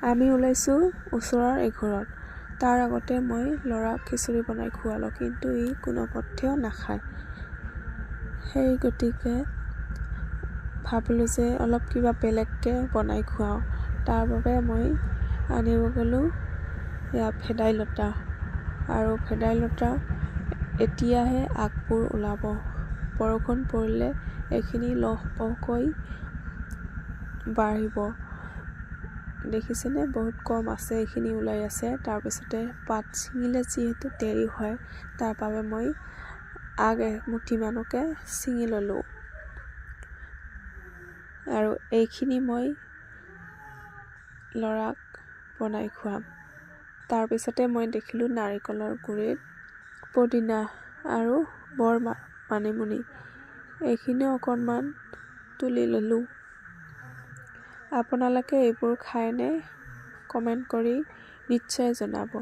আমি ওলাইছোঁ ওচৰৰ এঘৰত। তাৰ আগতে মই ল'ৰাক খিচিৰি বনাই খুৱালোঁ, কিন্তু ই কোনোপধ্যেও নাখায়। সেই গতিকে ভাবিলোঁ যে অলপ কিবা বেলেগকৈ বনাই খুৱাওঁ। তাৰ বাবে মই আনিব গ'লোঁ ভেদাইলতা। আৰু ভেদাইলতা এতিয়াহে আগবোৰ ওলাব। বৰষুণ পৰিলে এইখিনি লহপহকৈ বাঢ়িব। দেখিছেনে, বহুত কম আছে, এইখিনি ওলাই আছে। তাৰপিছতে পাত ছিঙিলে যিহেতু দেৰি হয়, তাৰ বাবে মই আগ এমুঠিমানকে ছিঙি ল'লোঁ। আৰু এইখিনি মই ল'ৰাক বনাই খুৱাম। তাৰপিছতে মই দেখিলোঁ নাৰিকলৰ গুৰিত পদিনা আৰু মানিমুনি, এইখিনিও অকণমান তুলি ল'লোঁ। আপোনালোকে এইবোৰ খায়নে? কমেণ্ট কৰি নিশ্চয় জনাব।